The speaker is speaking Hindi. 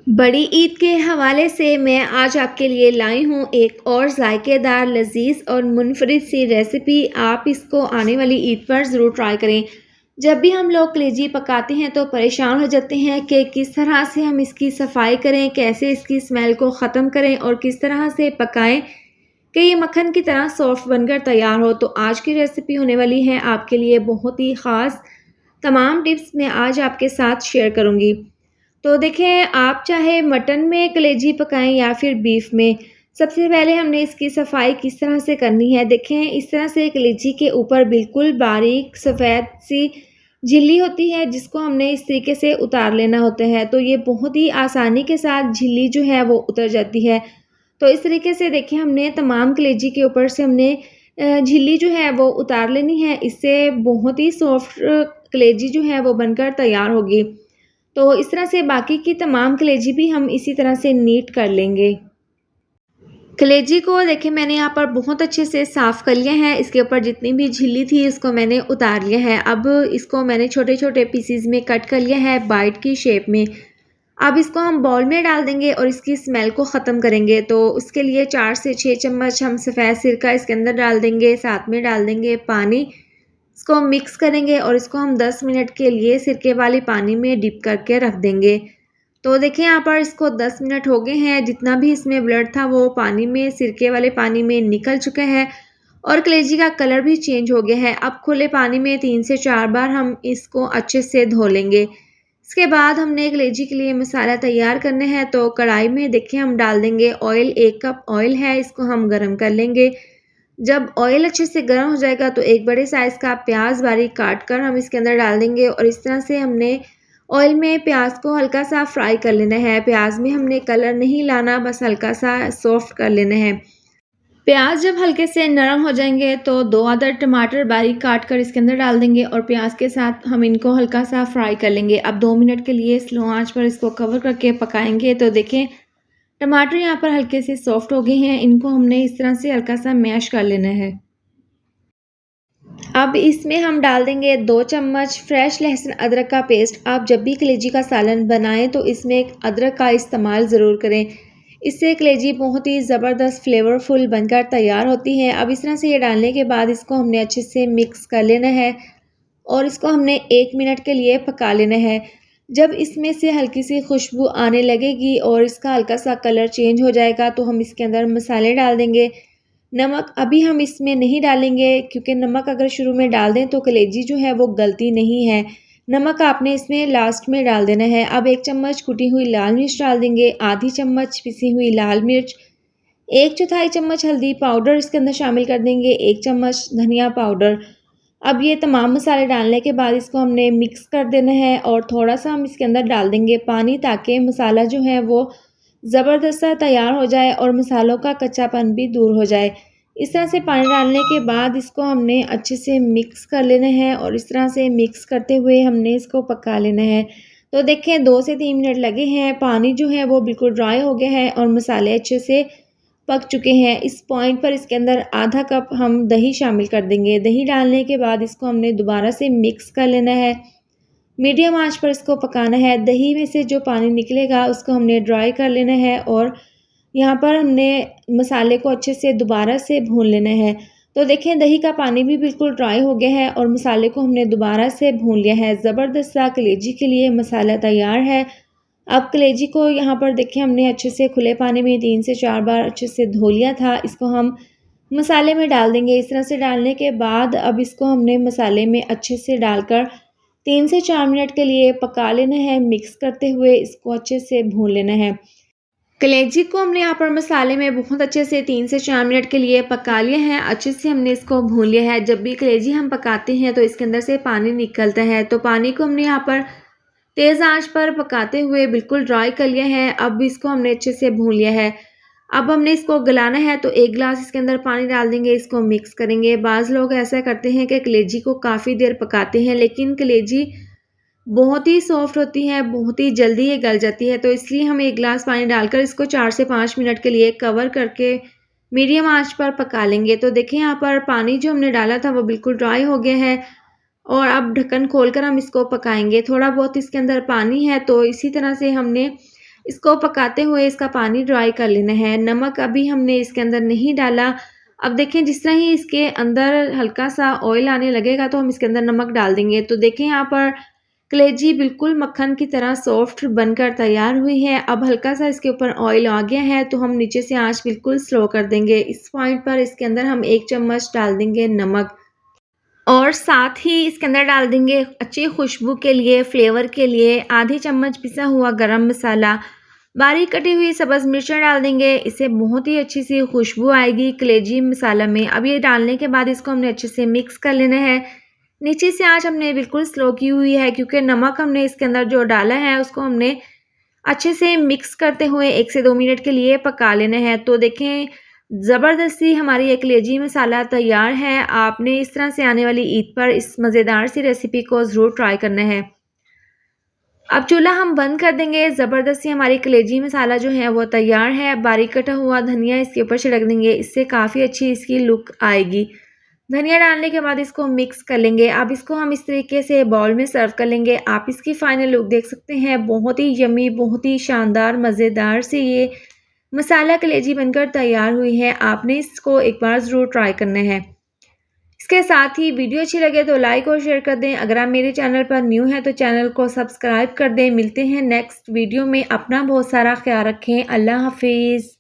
बड़ी ईद के हवाले से मैं आज आपके लिए लाई हूँ एक और ज़ायकेदार, लज़ीज़ और मुनफ़रिद सी रेसिपी। आप इसको आने वाली ईद पर ज़रूर ट्राई करें। जब भी हम लोग कलेजी पकाते हैं तो परेशान हो जाते हैं कि किस तरह से हम इसकी सफाई करें, कैसे इसकी स्मेल को ख़त्म करें और किस तरह से पकाएं कि ये मक्खन की तरह सॉफ्ट बनकर तैयार हो। तो आज की रेसिपी होने वाली है आपके लिए बहुत ही ख़ास। तमाम टिप्स मैं आज आपके साथ शेयर करूँगी। तो देखें, आप चाहे मटन में कलेजी पकाएं या फिर बीफ में, सबसे पहले हमने इसकी सफाई किस तरह से करनी है। देखें, इस तरह से कलेजी के ऊपर बिल्कुल बारीक सफ़ेद सी झिल्ली होती है जिसको हमने इस तरीके से उतार लेना होता है। तो ये बहुत ही आसानी के साथ झिल्ली जो है वो उतर जाती है। तो इस तरीके से देखिए, हमने तमाम कलेजी के ऊपर से हमने झिल्ली जो है वो उतार लेनी है। इससे बहुत ही सॉफ्ट कलेजी जो है वो बनकर तैयार होगी। तो इस तरह से बाकी की तमाम कलेजी भी हम इसी तरह से नीट कर लेंगे। कलेजी को देखिए, मैंने यहाँ पर बहुत अच्छे से साफ़ कर लिया है। इसके ऊपर जितनी भी झिल्ली थी उसको मैंने उतार लिया है। अब इसको मैंने छोटे छोटे पीसीज में कट कर लिया है, बाइट की शेप में। अब इसको हम बाउल में डाल देंगे और इसकी स्मेल को ख़त्म करेंगे। तो उसके लिए 4 से 6 चम्मच हम सफ़ेद सिरका इसके अंदर डाल देंगे, साथ में डाल देंगे पानी। इसको मिक्स करेंगे और इसको हम 10 मिनट के लिए सिरके वाले पानी में डिप करके रख देंगे। तो देखिए, यहाँ पर इसको 10 मिनट हो गए हैं। जितना भी इसमें ब्लड था वो पानी में, सिरके वाले पानी में निकल चुका है और कलेजी का कलर भी चेंज हो गया है। अब खुले पानी में 3 से 4 बार हम इसको अच्छे से धो लेंगे। इसके बाद हमने कलेजी के लिए मसाला तैयार करना है। तो कढ़ाई में देखिए, हम डाल देंगे ऑयल। 1 कप ऑयल है, इसको हम गर्म कर लेंगे। जब ऑयल अच्छे से गर्म हो जाएगा तो एक बड़े साइज़ का प्याज बारीक काट कर हम इसके अंदर डाल देंगे और इस तरह से हमने ऑयल में प्याज को हल्का सा फ्राई कर लेना है। प्याज में हमने कलर नहीं लाना, बस हल्का सा सॉफ्ट कर लेना है। प्याज जब हल्के से नरम हो जाएंगे तो 2 अदद टमाटर बारीक काट कर इसके अंदर डाल देंगे और प्याज के साथ हम इनको हल्का सा फ्राई कर लेंगे। अब 2 मिनट के लिए स्लो आंच पर इसको कवर करके पकाएंगे। तो देखें, टमाटर यहाँ पर हल्के से सॉफ्ट हो गए हैं। इनको हमने इस तरह से हल्का सा मैश कर लेना है। अब इसमें हम डाल देंगे 2 चम्मच फ्रेश लहसुन अदरक का पेस्ट। आप जब भी कलेजी का सालन बनाएं तो इसमें एक अदरक का इस्तेमाल ज़रूर करें। इससे कलेजी बहुत ही ज़बरदस्त फ्लेवरफुल बनकर तैयार होती है। अब इस तरह से ये डालने के बाद इसको हमने अच्छे से मिक्स कर लेना है और इसको हमने 1 मिनट के लिए पका लेना है। जब इसमें से हल्की सी खुशबू आने लगेगी और इसका हल्का सा कलर चेंज हो जाएगा तो हम इसके अंदर मसाले डाल देंगे। नमक अभी हम इसमें नहीं डालेंगे क्योंकि नमक अगर शुरू में डाल दें तो कलेजी जो है वो गलती नहीं है। नमक आपने इसमें लास्ट में डाल देना है। अब 1 चम्मच कुटी हुई लाल मिर्च डाल देंगे, आधी चम्मच पिसी हुई लाल मिर्च, 1/4 चम्मच हल्दी पाउडर इसके अंदर शामिल कर देंगे, 1 चम्मच धनिया पाउडर। अब ये तमाम मसाले डालने के बाद इसको हमने मिक्स कर देना है और थोड़ा-सा हम इसके अंदर डाल देंगे पानी ताकि मसाला जो है वो ज़बरदस्त सा तैयार हो जाए और मसालों का कच्चापन भी दूर हो जाए। इस तरह से पानी डालने के बाद इसको हमने अच्छे से मिक्स कर लेना है और इस तरह से मिक्स करते हुए हमने इसको पका लेना है। तो देखें, 2 से 3 मिनट लगे हैं। पानी जो है वो बिल्कुल ड्राई हो गया है और मसाले अच्छे से पक चुके हैं। इस पॉइंट पर इसके अंदर आधा कप हम दही शामिल कर देंगे। दही डालने के बाद इसको हमने दोबारा से मिक्स कर लेना है। मीडियम आंच पर इसको पकाना है। दही में से जो पानी निकलेगा उसको हमने ड्राई कर लेना है और यहाँ पर हमने मसाले को अच्छे से दोबारा से भून लेना है। तो देखें, दही का पानी भी बिल्कुल ड्राई हो गया है और मसाले को हमने दोबारा से भून लिया है। ज़बरदस्त सा कलेजी के लिए मसाला तैयार है। अब कलेजी को यहाँ पर देखिए, हमने अच्छे से खुले पानी में 3 से 4 बार अच्छे से धो लिया था। इसको हम मसाले में डाल देंगे। इस तरह से डालने के बाद अब इसको हमने मसाले में अच्छे से डालकर 3 से 4 मिनट के लिए पका लेना है। मिक्स करते हुए इसको अच्छे से भून लेना है। कलेजी को हमने यहाँ पर मसाले में बहुत अच्छे से 3 से 4 मिनट के लिए पका लिया है। अच्छे से हमने इसको भून लिया है। जब भी कलेजी हम पकाते हैं तो इसके अंदर से पानी निकलता है। तो पानी को हमने यहाँ पर तेज़ आंच पर पकाते हुए बिल्कुल ड्राई कर लिया है। अब इसको हमने अच्छे से भून लिया है। अब हमने इसको गलाना है तो 1 गिलास इसके अंदर पानी डाल देंगे, इसको मिक्स करेंगे। बाज़ लोग ऐसा करते हैं कि कलेजी को काफ़ी देर पकाते हैं, लेकिन कलेजी बहुत ही सॉफ्ट होती है, बहुत ही जल्दी ये गल जाती है। तो इसलिए हम 1 गिलास पानी डालकर इसको 4 से 5 मिनट के लिए कवर करके मीडियम आंच पर पका लेंगे। तो देखिए, यहाँ पर पानी जो हमने डाला था वो बिल्कुल ड्राई हो गया है और अब ढक्कन खोलकर हम इसको पकाएंगे। थोड़ा बहुत इसके अंदर पानी है तो इसी तरह से हमने इसको पकाते हुए इसका पानी ड्राई कर लेना है। नमक अभी हमने इसके अंदर नहीं डाला। अब देखें जिस तरह ही इसके अंदर हल्का-सा ऑयल आने लगेगा तो हम इसके अंदर नमक डाल देंगे। तो देखें यहाँ पर कलेजी बिल्कुल मक्खन की तरह सॉफ्ट बनकर तैयार हुई है। अब हल्का-सा इसके ऊपर ऑयल आ गया है तो हम नीचे से आँच बिल्कुल स्लो कर देंगे। इस पॉइंट पर इसके अंदर हम 1 चम्मच डाल देंगे नमक और साथ ही इसके अंदर डाल देंगे अच्छी खुशबू के लिए, फ्लेवर के लिए आधी चम्मच पिसा हुआ गरम मसाला, बारीक कटी हुई सब्ज़ मिर्चें डाल देंगे। इससे बहुत ही अच्छी सी खुशबू आएगी कलेजी मसाला में। अब ये डालने के बाद इसको हमने अच्छे से मिक्स कर लेना है। नीचे से आँच हमने बिल्कुल स्लो की हुई है क्योंकि नमक हमने इसके अंदर जो डाला है उसको हमने अच्छे से मिक्स करते हुए 1 से 2 मिनट के लिए पका लेना है। तो देखें ज़बरदस्ती हमारी एक कलेजी मसाला तैयार है। आपने इस तरह से आने वाली ईद पर इस मज़ेदार सी रेसिपी को ज़रूर ट्राई करना है। अब चूल्हा हम बंद कर देंगे। ज़बरदस्ती हमारी कलेजी मसाला जो है वो तैयार है। बारीक कटा हुआ धनिया इसके ऊपर छिड़क देंगे, इससे काफ़ी अच्छी इसकी लुक आएगी। धनिया डालने के बाद इसको मिक्स कर लेंगे। अब इसको हम इस तरीके से बाउल में सर्व कर लेंगे। आप इसकी फाइनल लुक देख सकते हैं। बहुत ही यम्मी, बहुत ही शानदार, मज़ेदार सी ये मसाला कलेजी बनकर तैयार हुई है। आपने इसको एक बार ज़रूर ट्राई करना है। इसके साथ ही वीडियो अच्छी लगे तो लाइक और शेयर कर दें। अगर आप मेरे चैनल पर न्यू हैं तो चैनल को सब्सक्राइब कर दें। मिलते हैं नेक्स्ट वीडियो में। अपना बहुत सारा ख्याल रखें। अल्लाह हाफ़िज़।